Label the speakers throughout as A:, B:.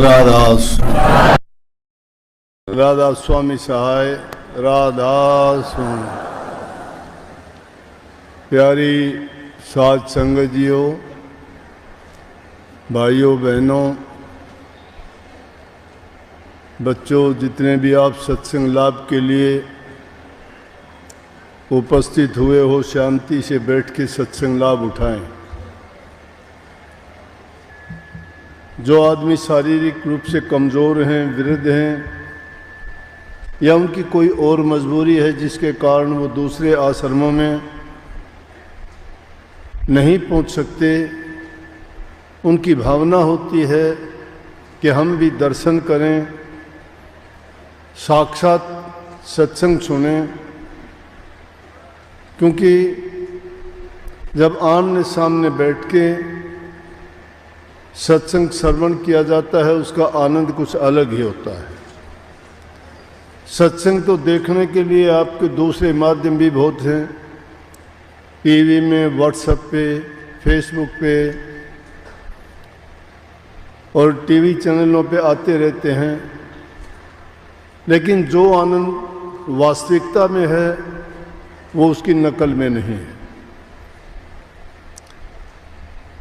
A: राधास राधा स्वामी सहाय राधा स्वामी। प्यारी साध संगत जियो, भाइयों बहनों, बच्चों, जितने भी आप सत्संग लाभ के लिए उपस्थित हुए हो, शांति से बैठ के सत्संग लाभ उठाएं। जो आदमी शारीरिक रूप से कमज़ोर हैं, वृद्ध हैं, या उनकी कोई और मजबूरी है जिसके कारण वो दूसरे आश्रमों में नहीं पहुंच सकते, उनकी भावना होती है कि हम भी दर्शन करें, साक्षात सत्संग सुनें। क्योंकि जब आमने सामने बैठ के सत्संग श्रवण किया जाता है, उसका आनंद कुछ अलग ही होता है। सत्संग तो देखने के लिए आपके दूसरे माध्यम भी बहुत हैं, टीवी में, व्हाट्सएप पे, फेसबुक पे और टीवी चैनलों पे आते रहते हैं, लेकिन जो आनंद वास्तविकता में है वो उसकी नकल में नहीं है।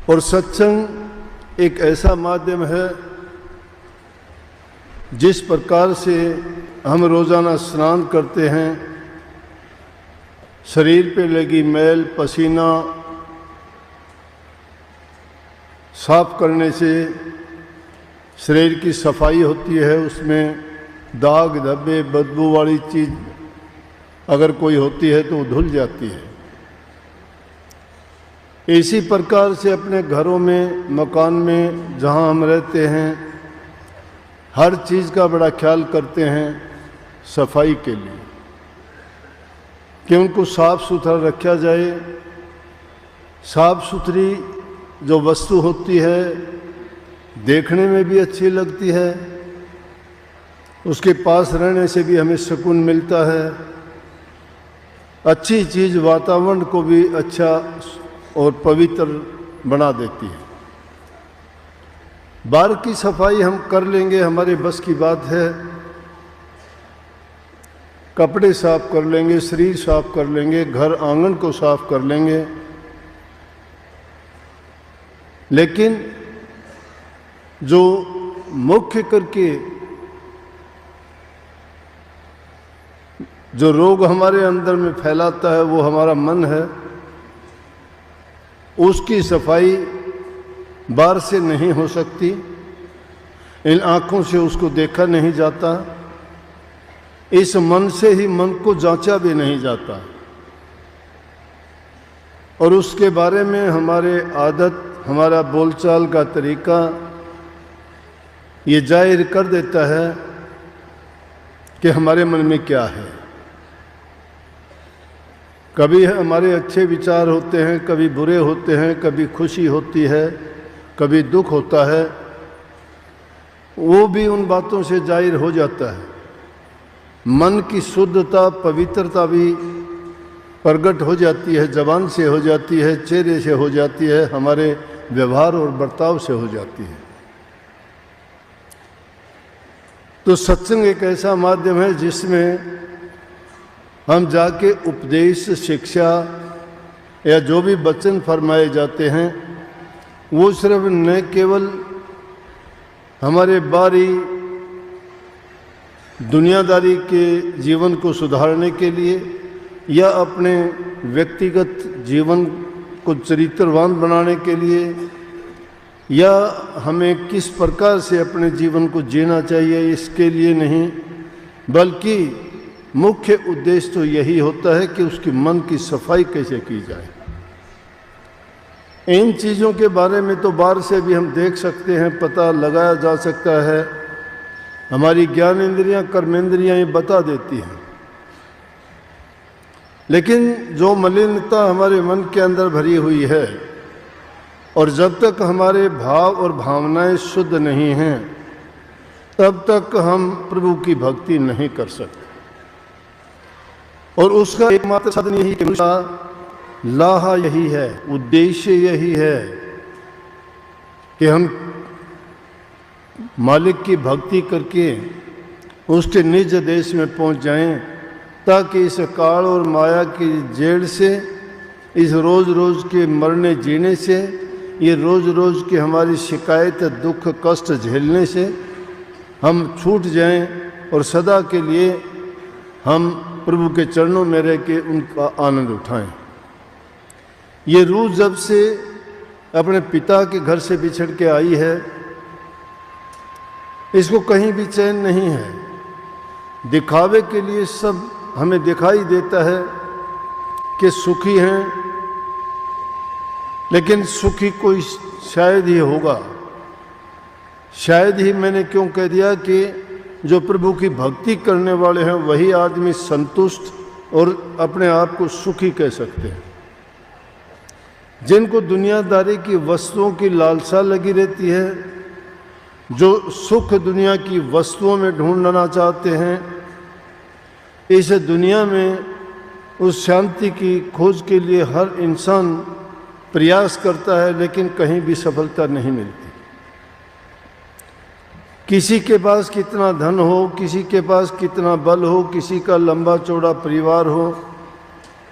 A: और सत्संग एक ऐसा माध्यम है जिस प्रकार से हम रोज़ाना स्नान करते हैं, शरीर पे लगी मैल पसीना साफ करने से शरीर की सफाई होती है, उसमें दाग धब्बे बदबू वाली चीज़ अगर कोई होती है तो वो धुल जाती है। इसी प्रकार से अपने घरों में, मकान में जहाँ हम रहते हैं, हर चीज़ का बड़ा ख्याल करते हैं सफाई के लिए कि उनको साफ सुथरा रखा जाए। साफ सुथरी जो वस्तु होती है देखने में भी अच्छी लगती है, उसके पास रहने से भी हमें सुकून मिलता है। अच्छी चीज़ वातावरण को भी अच्छा और पवित्र बना देती है। बाहर की सफाई हम कर लेंगे, हमारे बस की बात है, कपड़े साफ कर लेंगे, शरीर साफ कर लेंगे, घर आंगन को साफ कर लेंगे, लेकिन जो मुख्य करके जो रोग हमारे अंदर में फैलाता है वो हमारा मन है। उसकी सफाई बाहर से नहीं हो सकती, इन आँखों से उसको देखा नहीं जाता, इस मन से ही मन को जांचा भी नहीं जाता, और उसके बारे में हमारे आदत, हमारा बोलचाल का तरीका ये जाहिर कर देता है कि हमारे मन में क्या है। कभी हमारे अच्छे विचार होते हैं, कभी बुरे होते हैं, कभी खुशी होती है, कभी दुख होता है, वो भी उन बातों से जाहिर हो जाता है। मन की शुद्धता, पवित्रता भी प्रकट हो जाती है, जबान से हो जाती है, चेहरे से हो जाती है, हमारे व्यवहार और बर्ताव से हो जाती है। तो सत्संग एक ऐसा माध्यम है जिसमें हम जाके उपदेश, शिक्षा या जो भी वचन फरमाए जाते हैं वो सिर्फ न केवल हमारे बाहरी दुनियादारी के जीवन को सुधारने के लिए या अपने व्यक्तिगत जीवन को चरित्रवान बनाने के लिए या हमें किस प्रकार से अपने जीवन को जीना चाहिए इसके लिए नहीं, बल्कि मुख्य उद्देश्य तो यही होता है कि उसके मन की सफाई कैसे की जाए। इन चीज़ों के बारे में तो बाहर से भी हम देख सकते हैं, पता लगाया जा सकता है, हमारी ज्ञान इंद्रियां, कर्मेंद्रियां ये बता देती हैं। लेकिन जो मलिनता हमारे मन के अंदर भरी हुई है, और जब तक हमारे भाव और भावनाएं शुद्ध नहीं हैं, तब तक हम प्रभु की भक्ति नहीं कर सकते। और उसका एकमात्र साधन यही कि लाहा यही है, उद्देश्य यही है कि हम मालिक की भक्ति करके उसके निज देश में पहुंच जाएं, ताकि इस काल और माया की जेड़ से, इस रोज़ रोज़ के मरने जीने से, ये रोज़ रोज़ की हमारी शिकायत दुख कष्ट झेलने से हम छूट जाएं और सदा के लिए हम प्रभु के चरणों में रह के उनका आनंद उठाएं। ये रूह जब से अपने पिता के घर से बिछड़ के आई है, इसको कहीं भी चैन नहीं है। दिखावे के लिए सब हमें दिखाई देता है कि सुखी हैं, लेकिन सुखी कोई शायद ही होगा। शायद ही मैंने क्यों कह दिया कि जो प्रभु की भक्ति करने वाले हैं वही आदमी संतुष्ट और अपने आप को सुखी कह सकते हैं। जिनको दुनियादारी की वस्तुओं की लालसा लगी रहती है, जो सुख दुनिया की वस्तुओं में ढूंढना चाहते हैं, इस दुनिया में उस शांति की खोज के लिए हर इंसान प्रयास करता है, लेकिन कहीं भी सफलता नहीं मिलती। किसी के पास कितना धन हो, किसी के पास कितना बल हो, किसी का लंबा चौड़ा परिवार हो,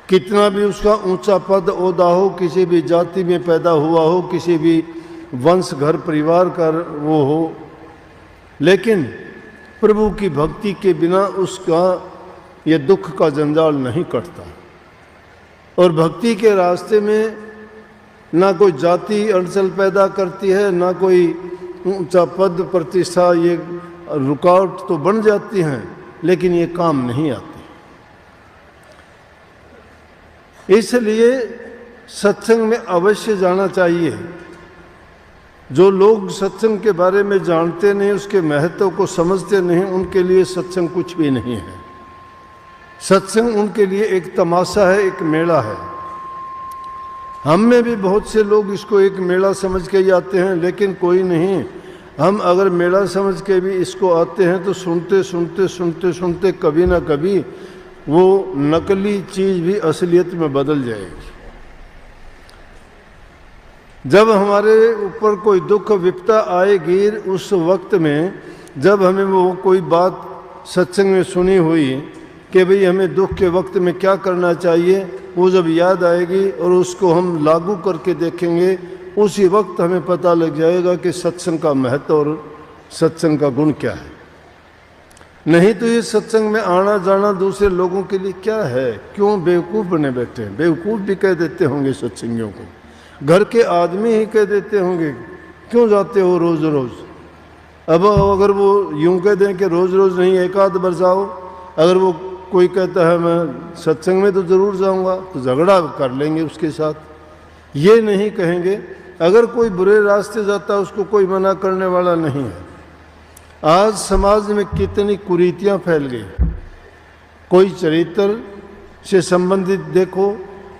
A: कितना भी उसका ऊंचा पद ओहदा हो, किसी भी जाति में पैदा हुआ हो, किसी भी वंश घर परिवार का वो हो, लेकिन प्रभु की भक्ति के बिना उसका ये दुख का जंजाल नहीं कटता। और भक्ति के रास्ते में ना कोई जाति अड़चन पैदा करती है, ना कोई ऊंचा पद प्रतिष्ठा, ये रुकावट तो बन जाती हैं, लेकिन ये काम नहीं आती। इसलिए सत्संग में अवश्य जाना चाहिए। जो लोग सत्संग के बारे में जानते नहीं, उसके महत्व को समझते नहीं, उनके लिए सत्संग कुछ भी नहीं है। सत्संग उनके लिए एक तमाशा है, एक मेला है। हम में भी बहुत से लोग इसको एक मेला समझ के जाते हैं, लेकिन कोई नहीं। हम अगर मेला समझ के भी इसको आते हैं तो सुनते सुनते सुनते सुनते कभी ना कभी वो नकली चीज़ भी असलियत में बदल जाएगी। जब हमारे ऊपर कोई दुख विपदा आएगी, उस वक्त में जब हमें वो कोई बात सत्संग में सुनी हुई कि भाई हमें दुख के वक्त में क्या करना चाहिए, वो जब याद आएगी और उसको हम लागू करके देखेंगे, उसी वक्त हमें पता लग जाएगा कि सत्संग का महत्व और सत्संग का गुण क्या है। नहीं तो ये सत्संग में आना जाना दूसरे लोगों के लिए क्या है, क्यों बेवकूफ़ बने बैठे हैं। बेवकूफ़ भी कह देते होंगे सत्संगियों को, घर के आदमी ही कह देते होंगे, क्यों जाते हो रोज़ रोज़। अब अगर वो यूं कह दें कि रोज़ रोज़ नहीं, एक आध बार जाओ, अगर वो कोई कहता है मैं सत्संग में तो ज़रूर जाऊंगा, तो झगड़ा कर लेंगे उसके साथ। ये नहीं कहेंगे। अगर कोई बुरे रास्ते जाता है, उसको कोई मना करने वाला नहीं है। आज समाज में कितनी कुरीतियां फैल गई। कोई चरित्र से संबंधित देखो,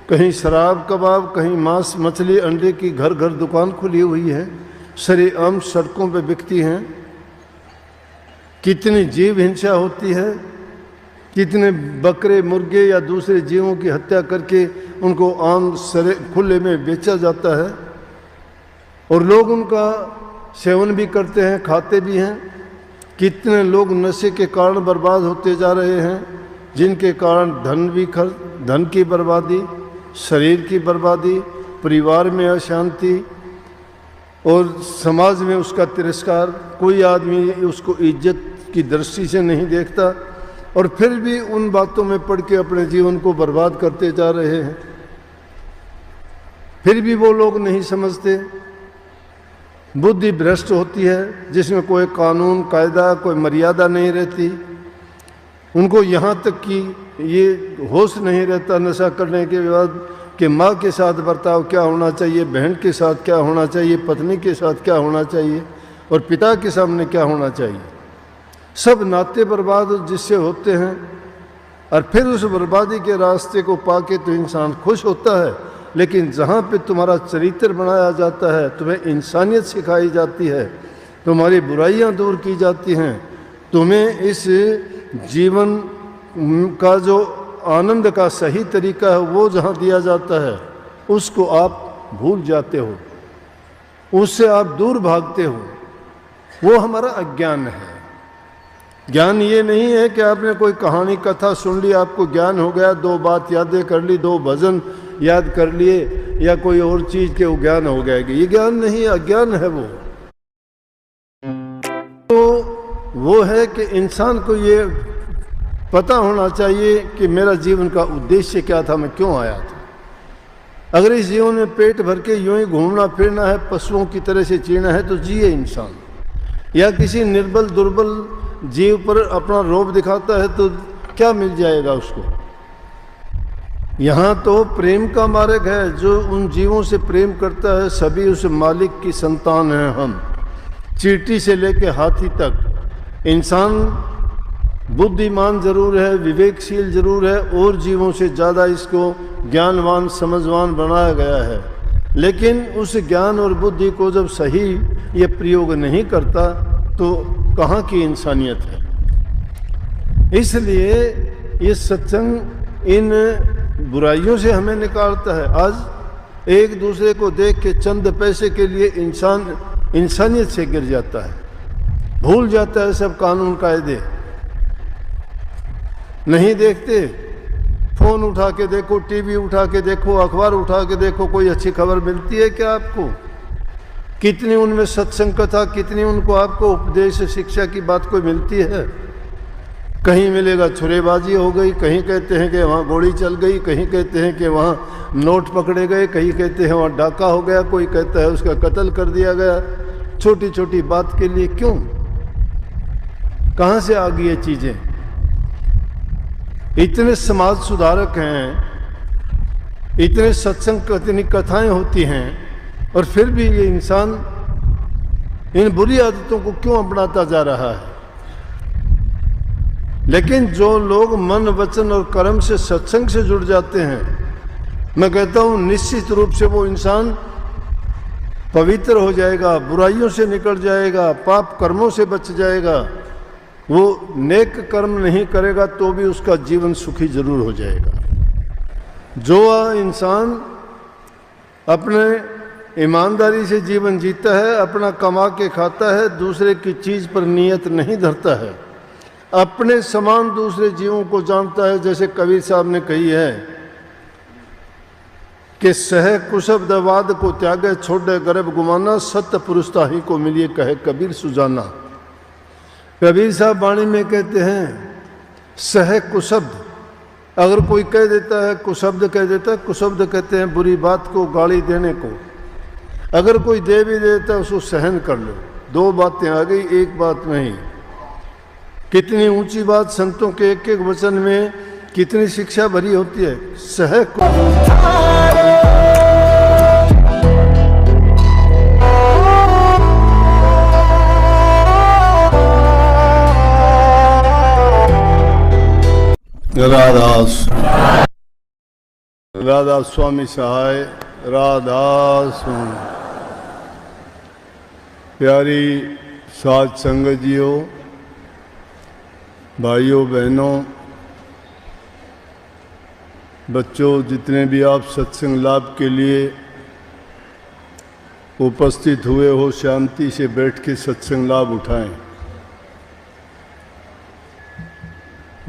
A: कहीं शराब कबाब, कहीं मांस मछली अंडे की घर घर दुकान खुली हुई है, सरेआम सड़कों पे बिकती हैं। कितनी जीव हिंसा होती है, कितने बकरे मुर्गे या दूसरे जीवों की हत्या करके उनको आम सरे खुले में बेचा जाता है, और लोग उनका सेवन भी करते हैं, खाते भी हैं। कितने लोग नशे के कारण बर्बाद होते जा रहे हैं, जिनके कारण धन की बर्बादी, शरीर की बर्बादी, परिवार में अशांति और समाज में उसका तिरस्कार। कोई आदमी उसको इज्जत की दृष्टि से नहीं देखता, और फिर भी उन बातों में पड़ के अपने जीवन को बर्बाद करते जा रहे हैं। फिर भी वो लोग नहीं समझते। बुद्धि भ्रष्ट होती है, जिसमें कोई कानून कायदा, कोई मर्यादा नहीं रहती। उनको यहाँ तक कि ये होश नहीं रहता नशा करने के बाद कि माँ के साथ बर्ताव क्या होना चाहिए, बहन के साथ क्या होना चाहिए, पत्नी के साथ क्या होना चाहिए, और पिता के सामने क्या होना चाहिए। सब नाते बर्बाद जिससे होते हैं, और फिर उस बर्बादी के रास्ते को पाके तो इंसान खुश होता है। लेकिन जहाँ पे तुम्हारा चरित्र बनाया जाता है, तुम्हें इंसानियत सिखाई जाती है, तुम्हारी बुराइयाँ दूर की जाती हैं, तुम्हें इस जीवन का जो आनंद का सही तरीका है वो जहाँ दिया जाता है, उसको आप भूल जाते हो, उससे आप दूर भागते हो। वो हमारा अज्ञान है। ज्ञान ये नहीं है कि आपने कोई कहानी कथा सुन ली, आपको ज्ञान हो गया, 2 बात यादें कर ली, 2 भजन याद कर लिए या कोई और चीज के वो ज्ञान हो गया। ये ज्ञान नहीं, अज्ञान है वो। तो वो है कि इंसान को ये पता होना चाहिए कि मेरा जीवन का उद्देश्य क्या था, मैं क्यों आया था। अगर इस जीवन में पेट भर के यूं ही घूमना फिरना है, पशुओं की तरह से जीना है, तो जिए इंसान। या किसी निर्बल दुर्बल जीव पर अपना रोब दिखाता है तो क्या मिल जाएगा उसको। यहाँ तो प्रेम का मार्ग है। जो उन जीवों से प्रेम करता है सभी उस मालिक की संतान हैं हम। चींटी से लेके हाथी तक इंसान बुद्धिमान जरूर है, विवेकशील जरूर है, और जीवों से ज़्यादा इसको ज्ञानवान समझवान बनाया गया है। लेकिन उस ज्ञान और बुद्धि को जब सही ये प्रयोग नहीं करता तो कहाँ की इंसानियत है। इसलिए ये सत्संग इन बुराइयों से हमें निकालता है। आज एक दूसरे को देख के चंद पैसे के लिए इंसान इंसानियत से गिर जाता है, भूल जाता है सब कानून कायदे, नहीं देखते। फोन उठा के देखो, टीवी उठा के देखो, अखबार उठा के देखो, कोई अच्छी खबर मिलती है क्या आपको? कितनी उनमें सत्संग कथा, कितनी उनको आपको उपदेश शिक्षा की बात कोई मिलती है? कहीं मिलेगा छुरेबाजी हो गई, कहीं कहते हैं कि वहाँ गोली चल गई, कहीं कहते हैं कि वहाँ नोट पकड़े गए, कहीं कहते हैं वहाँ डाका हो गया, कोई कहता है उसका कत्ल कर दिया गया। छोटी छोटी बात के लिए क्यों? कहाँ से आ गई ये चीज़ें? इतने समाज सुधारक हैं, इतने सत्संग इतनी कथाएं होती हैं, और फिर भी ये इंसान इन बुरी आदतों को क्यों अपनाता जा रहा है? लेकिन जो लोग मन वचन और कर्म से सत्संग से जुड़ जाते हैं, मैं कहता हूं निश्चित रूप से वो इंसान पवित्र हो जाएगा, बुराइयों से निकल जाएगा, पाप कर्मों से बच जाएगा। वो नेक कर्म नहीं करेगा तो भी उसका जीवन सुखी जरूर हो जाएगा। जो इंसान अपने ईमानदारी से जीवन जीता है, अपना कमा के खाता है, दूसरे की चीज पर नियत नहीं धरता है, अपने समान दूसरे जीवों को जानता है, जैसे कबीर साहब ने कही है कि सह कुशब्दवाद को त्यागे छोड़े गर्भ गुमाना, सत्य पुरुषता ही को मिलिए कहे कबीर सुजाना। कबीर साहब वाणी में कहते हैं सह कुशब्द, अगर कोई कह देता है, कुशब्द कह देता है, कुशब्द कहते हैं बुरी बात को, गाली देने को। अगर कोई दे भी देता है उसको सहन कर लो। 2 बातें आ गई, एक बात नहीं। कितनी ऊंची बात, संतों के एक एक वचन में कितनी शिक्षा भरी होती है। सह राधा स्वामी सहाय, राधा स्वामी। प्यारी साध संगत जियो, भाइयों बहनों, बच्चों, जितने भी आप सत्संग लाभ के लिए उपस्थित हुए हो, शांति से बैठ के सत्संग लाभ उठाएं।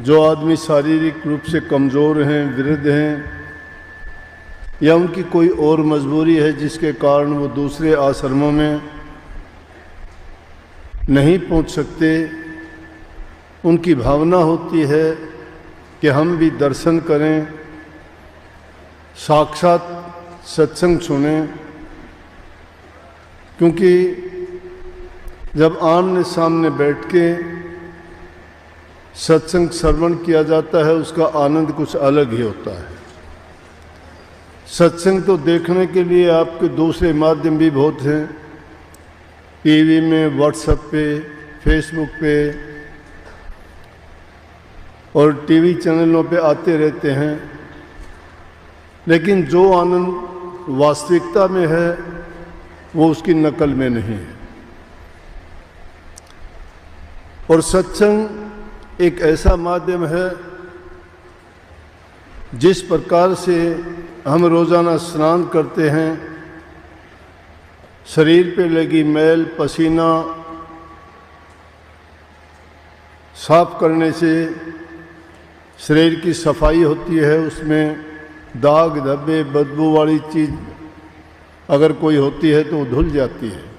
A: जो आदमी शारीरिक रूप से कमज़ोर हैं, वृद्ध हैं, या उनकी कोई और मजबूरी है जिसके कारण वो दूसरे आश्रमों में नहीं पहुंच सकते, उनकी भावना होती है कि हम भी दर्शन करें, साक्षात सत्संग सुनें। क्योंकि जब आमने सामने बैठ के सत्संग श्रवण किया जाता है, उसका आनंद कुछ अलग ही होता है। सत्संग तो देखने के लिए आपके दूसरे माध्यम भी बहुत हैं, टीवी में, व्हाट्सएप पे, फेसबुक पे और टीवी चैनलों पे आते रहते हैं। लेकिन जो आनंद वास्तविकता में है वो उसकी नकल में नहीं है। और सत्संग एक ऐसा माध्यम है जिस प्रकार से हम रोज़ाना स्नान करते हैं, शरीर पे लगी मैल, पसीना साफ करने से शरीर की सफाई होती है, उसमें दाग धब्बे बदबू वाली चीज़ अगर कोई होती है तो धुल जाती है।